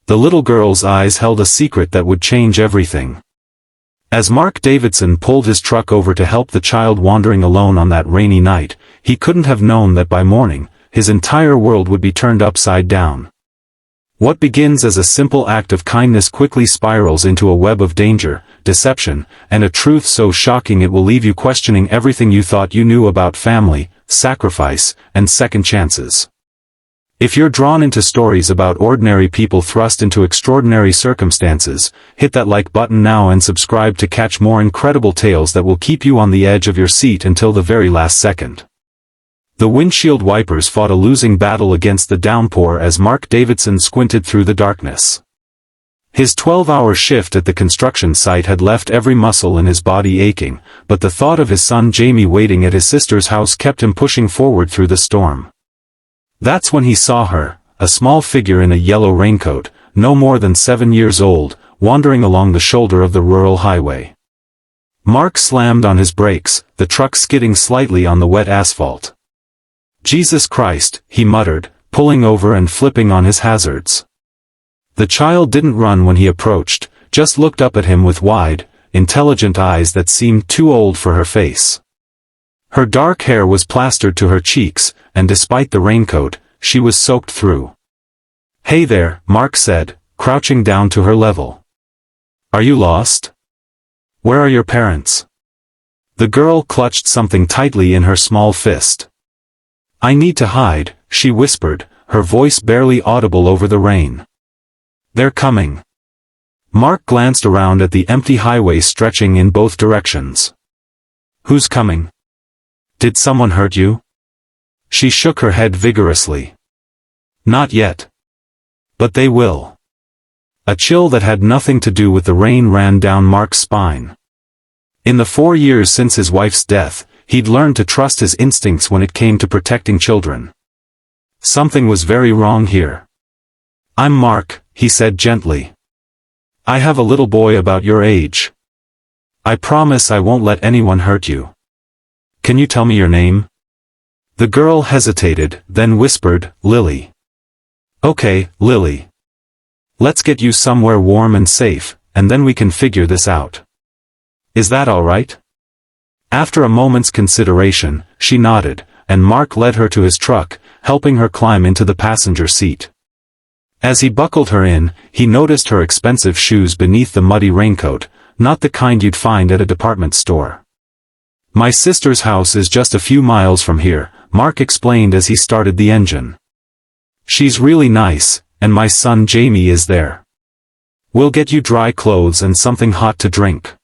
The little girl's eyes held a secret that would change everything. As Mark Davidson pulled his truck over to help the child wandering alone on that rainy night, he couldn't have known that by morning, his entire world would be turned upside down. What begins as a simple act of kindness quickly spirals into a web of danger, deception, and a truth so shocking it will leave you questioning everything you thought you knew about family, sacrifice, and second chances. If you're drawn into stories about ordinary people thrust into extraordinary circumstances, hit that like button now and subscribe to catch more incredible tales that will keep you on the edge of your seat until the very last second. The windshield wipers fought a losing battle against the downpour as Mark Davidson squinted through the darkness. His 12-hour shift at the construction site had left every muscle in his body aching, but the thought of his son Jamie waiting at his sister's house kept him pushing forward through the storm. That's when he saw her, a small figure in a yellow raincoat, no more than 7 years old, wandering along the shoulder of the rural highway. Mark slammed on his brakes, the truck skidding slightly on the wet asphalt. "Jesus Christ," he muttered, pulling over and flipping on his hazards. The child didn't run when he approached, just looked up at him with wide, intelligent eyes that seemed too old for her face. Her dark hair was plastered to her cheeks, and despite the raincoat, she was soaked through. "Hey there," Mark said, crouching down to her level. "Are you lost? Where are your parents?" The girl clutched something tightly in her small fist. "I need to hide," she whispered, her voice barely audible over the rain. "They're coming." Mark glanced around at the empty highway stretching in both directions. "Who's coming? Did someone hurt you?" She shook her head vigorously. "Not yet. But they will." A chill that had nothing to do with the rain ran down Mark's spine. In the 4 years since his wife's death, he'd learned to trust his instincts when it came to protecting children. Something was very wrong here. "I'm Mark," he said gently. "I have a little boy about your age. I promise I won't let anyone hurt you. Can you tell me your name?" The girl hesitated, then whispered, "Lily." "Okay, Lily. Let's get you somewhere warm and safe, and then we can figure this out. Is that all right?" After a moment's consideration, she nodded, and Mark led her to his truck, helping her climb into the passenger seat. As he buckled her in, he noticed her expensive shoes beneath the muddy raincoat, not the kind you'd find at a department store. "My sister's house is just a few miles from here," Mark explained as he started the engine. "She's really nice, and my son Jamie is there. We'll get you dry clothes and something hot to drink."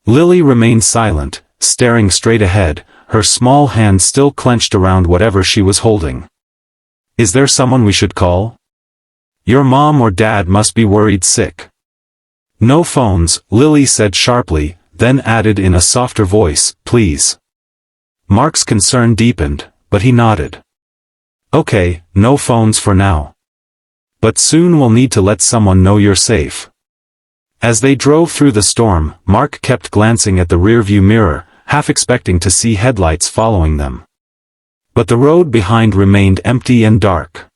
Lily remained silent, staring straight ahead, her small hand still clenched around whatever she was holding. "Is there someone we should call? Your mom or dad must be worried sick." "No phones," Lily said sharply, then added in a softer voice, "Please." Mark's concern deepened, but he nodded. "Okay, no phones for now. But soon we'll need to let someone know you're safe." As they drove through the storm, Mark kept glancing at the rearview mirror, half expecting to see headlights following them. But the road behind remained empty and dark.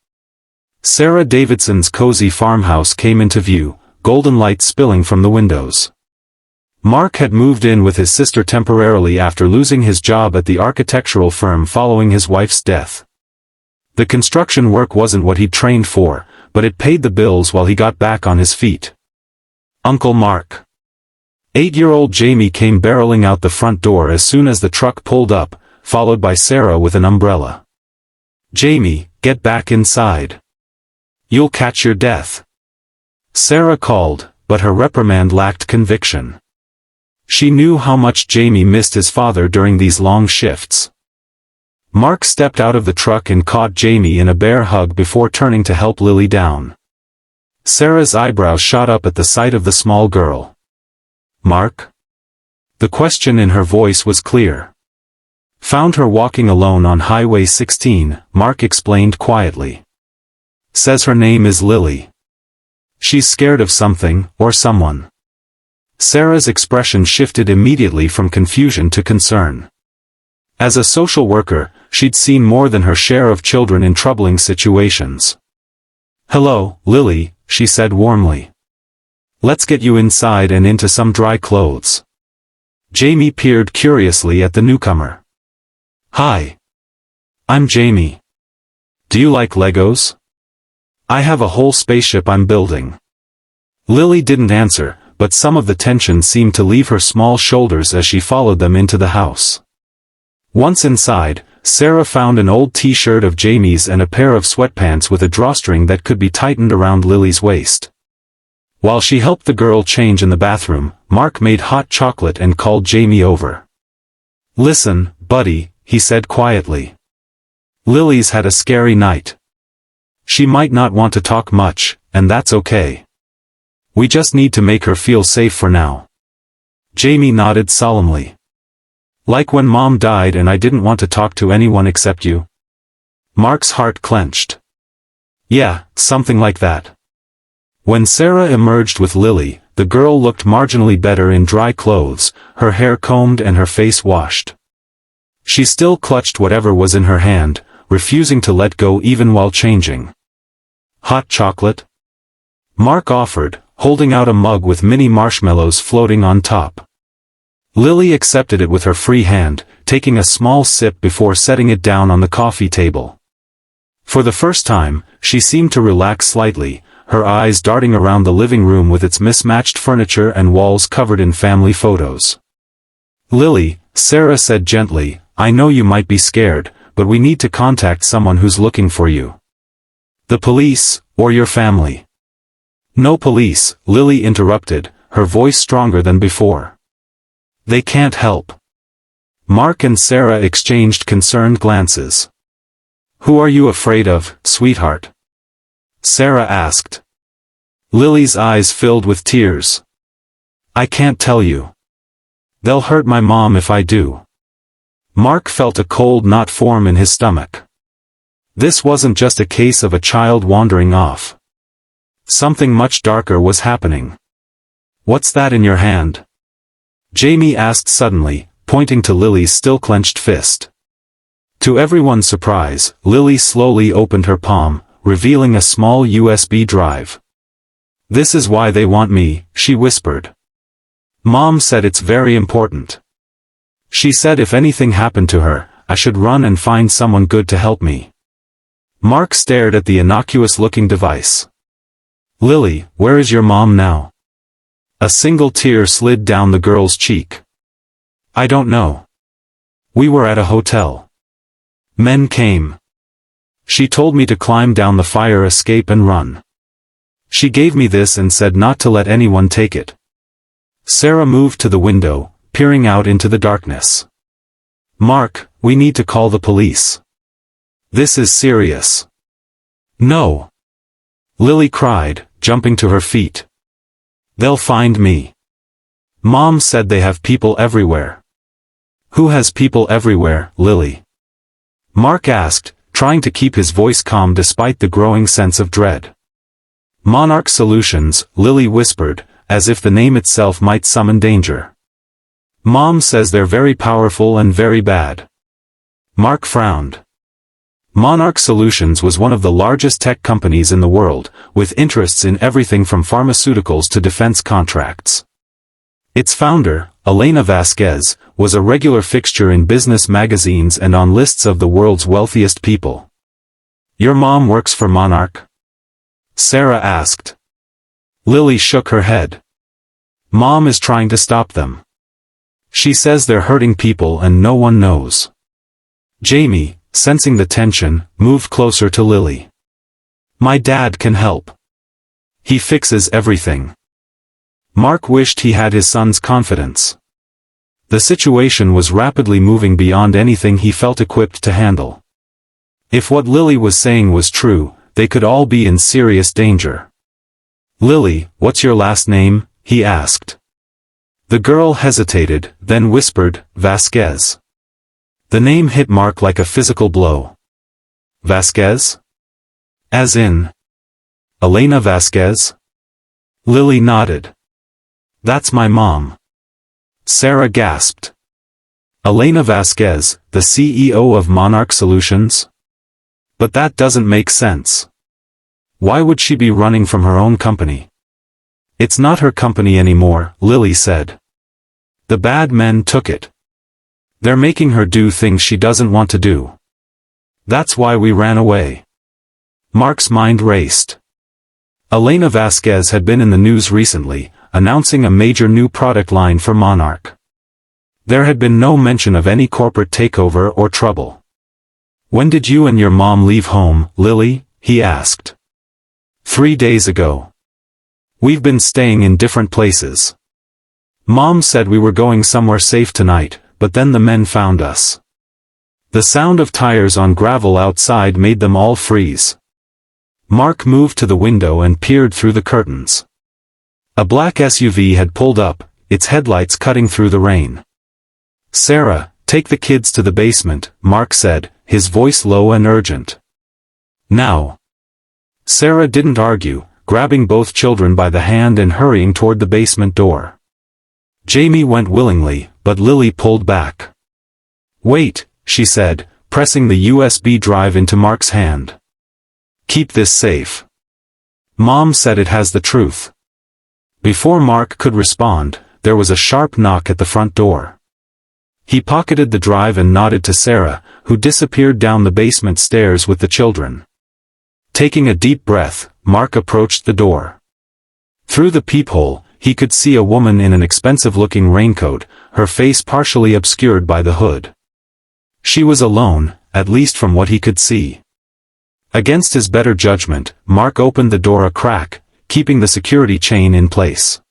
Sarah Davidson's cozy farmhouse came into view, golden light spilling from the windows. Mark had moved in with his sister temporarily after losing his job at the architectural firm following his wife's death. The construction work wasn't what he'd trained for, but it paid the bills while he got back on his feet. Uncle Mark. 8-year-old Jamie came barreling out the front door as soon as the truck pulled up, followed by Sarah with an umbrella. "Jamie, get back inside. You'll catch your death." Sarah called, but her reprimand lacked conviction. She knew how much Jamie missed his father during these long shifts. Mark stepped out of the truck and caught Jamie in a bear hug before turning to help Lily down. Sarah's eyebrows shot up at the sight of the small girl. "Mark?" The question in her voice was clear. "Found her walking alone on Highway 16, Mark explained quietly. "Says her name is Lily. She's scared of something, or someone." Sarah's expression shifted immediately from confusion to concern. As a social worker, she'd seen more than her share of children in troubling situations. "Hello, Lily," she said warmly. "Let's get you inside and into some dry clothes." Jamie peered curiously at the newcomer. "Hi. I'm Jamie. Do you like Legos? I have a whole spaceship I'm building." Lily didn't answer, but some of the tension seemed to leave her small shoulders as she followed them into the house. Once inside, Sarah found an old t-shirt of Jamie's and a pair of sweatpants with a drawstring that could be tightened around Lily's waist. While she helped the girl change in the bathroom, Mark made hot chocolate and called Jamie over. "Listen, buddy," he said quietly. "Lily's had a scary night. She might not want to talk much, and that's okay. We just need to make her feel safe for now." Jamie nodded solemnly. "Like when Mom died and I didn't want to talk to anyone except you?" Mark's heart clenched. "Yeah, something like that." When Sarah emerged with Lily, the girl looked marginally better in dry clothes, her hair combed and her face washed. She still clutched whatever was in her hand, refusing to let go even while changing. "Hot chocolate?" Mark offered, holding out a mug with mini marshmallows floating on top. Lily accepted it with her free hand, taking a small sip before setting it down on the coffee table. For the first time, she seemed to relax slightly, her eyes darting around the living room with its mismatched furniture and walls covered in family photos. "Lily," Sarah said gently, "I know you might be scared, but we need to contact someone who's looking for you. The police, or your family." "No police," Lily interrupted, her voice stronger than before. "They can't help." Mark and Sarah exchanged concerned glances. "Who are you afraid of, sweetheart?" Sarah asked. Lily's eyes filled with tears. "I can't tell you. They'll hurt my mom if I do." Mark felt a cold knot form in his stomach. This wasn't just a case of a child wandering off. Something much darker was happening. "What's that in your hand?" Jamie asked suddenly, pointing to Lily's still clenched fist. To everyone's surprise, Lily slowly opened her palm, revealing a small USB drive. "This is why they want me," she whispered. "Mom said it's very important. She said if anything happened to her, I should run and find someone good to help me." Mark stared at the innocuous-looking device. "Lily, where is your mom now?" A single tear slid down the girl's cheek. "I don't know. We were at a hotel. Men came. She told me to climb down the fire escape and run. She gave me this and said not to let anyone take it." Sarah moved to the window, peering out into the darkness. "Mark, we need to call the police. This is serious." "No!" Lily cried, jumping to her feet. "They'll find me. Mom said they have people everywhere." "Who has people everywhere, Lily?" Mark asked, trying to keep his voice calm despite the growing sense of dread. "Monarch Solutions," Lily whispered, as if the name itself might summon danger. "Mom says they're very powerful and very bad." Mark frowned. Monarch Solutions was one of the largest tech companies in the world, with interests in everything from pharmaceuticals to defense contracts. Its founder, Elena Vasquez, was a regular fixture in business magazines and on lists of the world's wealthiest people. "Your mom works for Monarch?" Sarah asked. Lily shook her head. "Mom is trying to stop them. She says they're hurting people and no one knows." Jamie, sensing the tension, moved closer to Lily. "My dad can help. He fixes everything." Mark wished he had his son's confidence. The situation was rapidly moving beyond anything he felt equipped to handle. If what Lily was saying was true, they could all be in serious danger. "Lily, what's your last name?" he asked. The girl hesitated, then whispered, "Vasquez." The name hit Mark like a physical blow. "Vasquez? As in Elena Vasquez?" Lily nodded. "That's my mom." Sarah gasped. "Elena Vasquez, the CEO of Monarch Solutions? But that doesn't make sense." Why would she be running from her own company? It's not her company anymore, Lily said. The bad men took it. They're making her do things she doesn't want to do. That's why we ran away. Mark's mind raced. Elena Vasquez had been in the news recently, announcing a major new product line for Monarch. There had been no mention of any corporate takeover or trouble. When did you and your mom leave home, Lily? He asked. 3 days ago. We've been staying in different places. Mom said we were going somewhere safe tonight, but then the men found us. The sound of tires on gravel outside made them all freeze. Mark moved to the window and peered through the curtains. A black SUV had pulled up, its headlights cutting through the rain. Sarah, take the kids to the basement, Mark said, his voice low and urgent. Now. Sarah didn't argue, grabbing both children by the hand and hurrying toward the basement door. Jamie went willingly, but Lily pulled back. Wait, she said, pressing the USB drive into Mark's hand. Keep this safe. Mom said it has the truth. Before Mark could respond, there was a sharp knock at the front door. He pocketed the drive and nodded to Sarah, who disappeared down the basement stairs with the children. Taking a deep breath, Mark approached the door. Through the peephole, he could see a woman in an expensive-looking raincoat, her face partially obscured by the hood. She was alone, at least from what he could see. Against his better judgment, Mark opened the door a crack, keeping the security chain in place.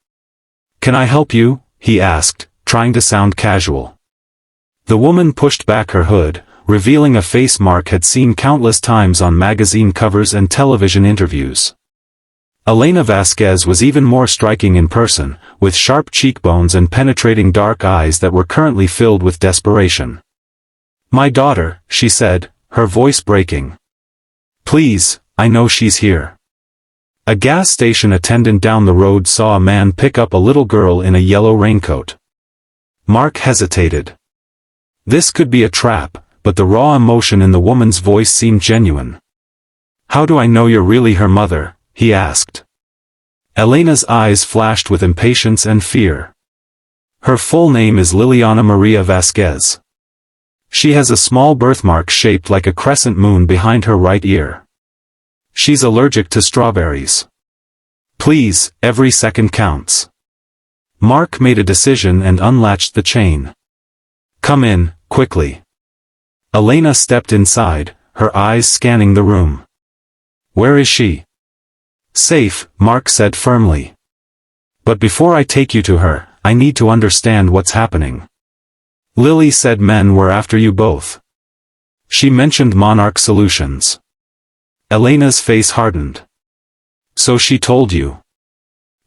Can I help you? He asked, trying to sound casual. The woman pushed back her hood, revealing a face Mark had seen countless times on magazine covers and television interviews. Elena Vasquez was even more striking in person, with sharp cheekbones and penetrating dark eyes that were currently filled with desperation. My daughter, she said, her voice breaking. Please, I know she's here. A gas station attendant down the road saw a man pick up a little girl in a yellow raincoat. Mark hesitated. This could be a trap, but the raw emotion in the woman's voice seemed genuine. How do I know you're really her mother? He asked. Elena's eyes flashed with impatience and fear. Her full name is Liliana Maria Vasquez. She has a small birthmark shaped like a crescent moon behind her right ear. She's allergic to strawberries. Please, every second counts. Mark made a decision and unlatched the chain. Come in, quickly. Elena stepped inside, her eyes scanning the room. Where is she? Safe, Mark said firmly. But before I take you to her, I need to understand what's happening. Lily said men were after you both. She mentioned Monarch Solutions. Elena's face hardened. So she told you.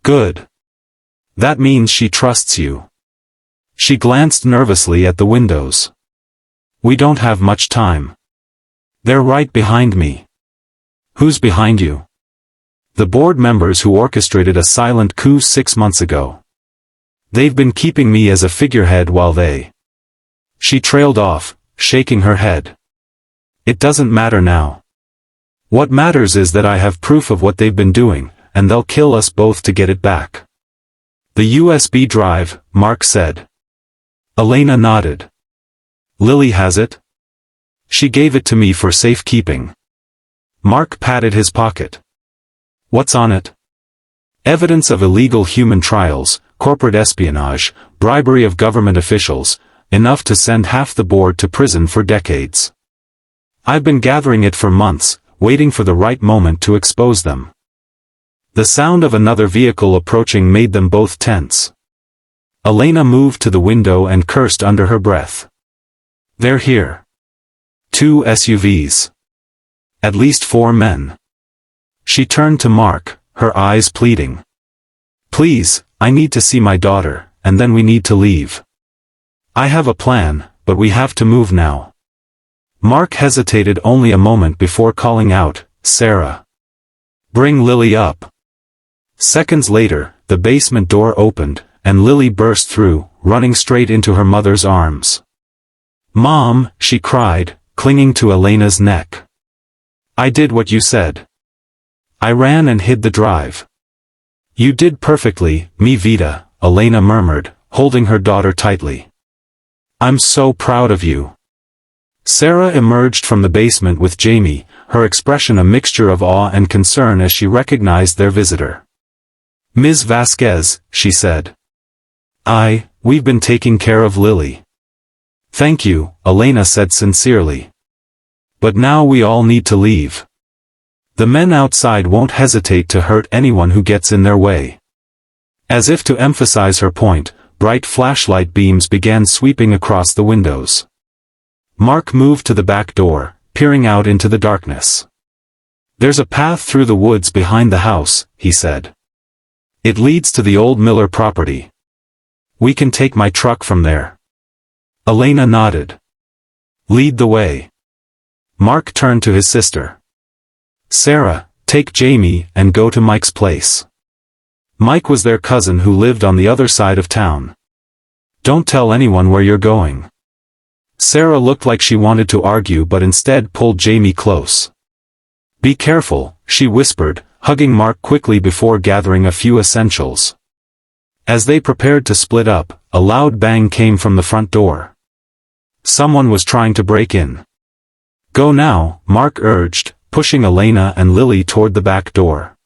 Good. That means she trusts you. She glanced nervously at the windows. We don't have much time. They're right behind me. Who's behind you? The board members who orchestrated a silent coup 6 months ago. They've been keeping me as a figurehead while they... She trailed off, shaking her head. It doesn't matter now. What matters is that I have proof of what they've been doing, and they'll kill us both to get it back. The USB drive, Mark said. Elena nodded. Lily has it? She gave it to me for safekeeping. Mark patted his pocket. What's on it? Evidence of illegal human trials, corporate espionage, bribery of government officials, enough to send half the board to prison for decades. I've been gathering it for months, waiting for the right moment to expose them. The sound of another vehicle approaching made them both tense. Elena moved to the window and cursed under her breath. They're here. 2 SUVs. At least 4 men. She turned to Mark, her eyes pleading. Please, I need to see my daughter, and then we need to leave. I have a plan, but we have to move now. Mark hesitated only a moment before calling out, Sarah. Bring Lily up. Seconds later, the basement door opened, and Lily burst through, running straight into her mother's arms. Mom, she cried, clinging to Elena's neck. I did what you said. I ran and hid the drive. You did perfectly, mi vida, Elena murmured, holding her daughter tightly. I'm so proud of you. Sarah emerged from the basement with Jamie, her expression a mixture of awe and concern as she recognized their visitor. Ms. Vasquez, she said. We've been taking care of Lily. Thank you, Elena said sincerely. But now we all need to leave. The men outside won't hesitate to hurt anyone who gets in their way. As if to emphasize her point, bright flashlight beams began sweeping across the windows. Mark moved to the back door, peering out into the darkness. There's a path through the woods behind the house, he said. It leads to the old Miller property. We can take my truck from there. Elena nodded. Lead the way. Mark turned to his sister. Sarah, take Jamie and go to Mike's place. Mike was their cousin who lived on the other side of town. Don't tell anyone where you're going. Sarah looked like she wanted to argue but instead pulled Jamie close. Be careful, she whispered, hugging Mark quickly before gathering a few essentials. As they prepared to split up, a loud bang came from the front door. Someone was trying to break in. Go now, Mark urged, pushing Elena and Lily toward the back door.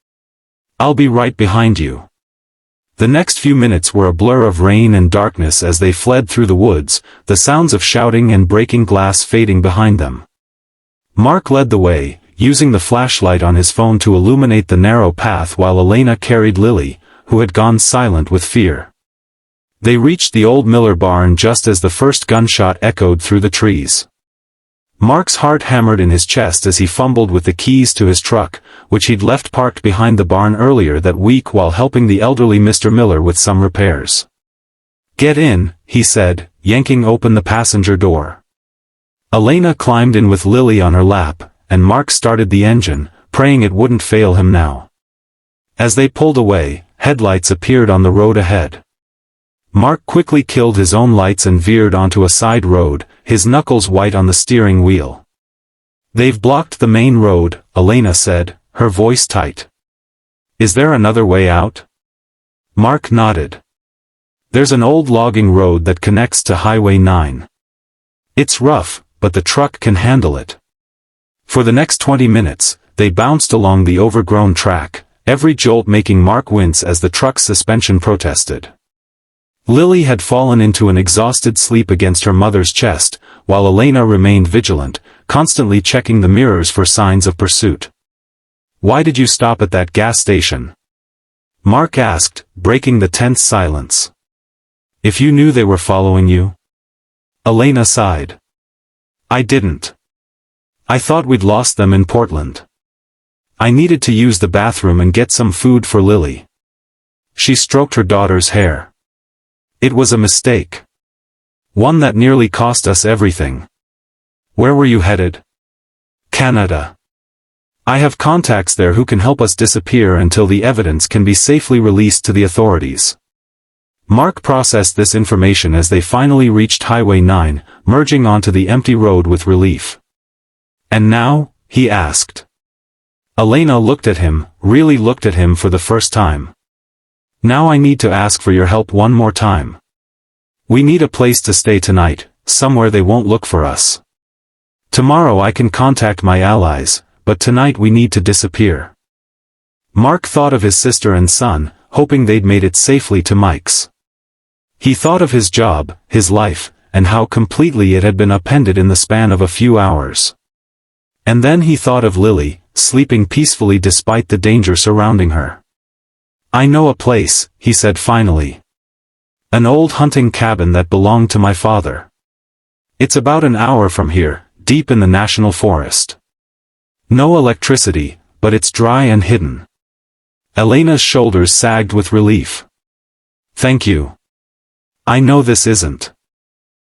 I'll be right behind you. The next few minutes were a blur of rain and darkness as they fled through the woods, the sounds of shouting and breaking glass fading behind them. Mark led the way, using the flashlight on his phone to illuminate the narrow path while Elena carried Lily, who had gone silent with fear. They reached the old Miller barn just as the first gunshot echoed through the trees. Mark's heart hammered in his chest as he fumbled with the keys to his truck, which he'd left parked behind the barn earlier that week while helping the elderly Mr. Miller with some repairs. Get in, he said, yanking open the passenger door. Elena climbed in with Lily on her lap, and Mark started the engine, praying it wouldn't fail him now. As they pulled away, headlights appeared on the road ahead. Mark quickly killed his own lights and veered onto a side road, his knuckles white on the steering wheel. They've blocked the main road, Elena said, her voice tight. Is there another way out? Mark nodded. There's an old logging road that connects to Highway 9. It's rough, but the truck can handle it. For the next 20 minutes, they bounced along the overgrown track, every jolt making Mark wince as the truck's suspension protested. Lily had fallen into an exhausted sleep against her mother's chest, while Elena remained vigilant, constantly checking the mirrors for signs of pursuit. Why did you stop at that gas station? Mark asked, breaking the tense silence. If you knew they were following you? Elena sighed. I didn't. I thought we'd lost them in Portland. I needed to use the bathroom and get some food for Lily. She stroked her daughter's hair. It was a mistake. One that nearly cost us everything. Where were you headed? Canada. I have contacts there who can help us disappear until the evidence can be safely released to the authorities. Mark processed this information as they finally reached Highway 9, merging onto the empty road with relief. And now? He asked. Elena looked at him, really looked at him for the first time. Now I need to ask for your help one more time. We need a place to stay tonight, somewhere they won't look for us. Tomorrow I can contact my allies, but tonight we need to disappear. Mark thought of his sister and son, hoping they'd made it safely to Mike's. He thought of his job, his life, and how completely it had been upended in the span of a few hours. And then he thought of Lily, sleeping peacefully despite the danger surrounding her. I know a place, he said finally. An old hunting cabin that belonged to my father. It's about an hour from here, deep in the national forest. No electricity, but it's dry and hidden. Elena's shoulders sagged with relief. Thank you. I know this isn't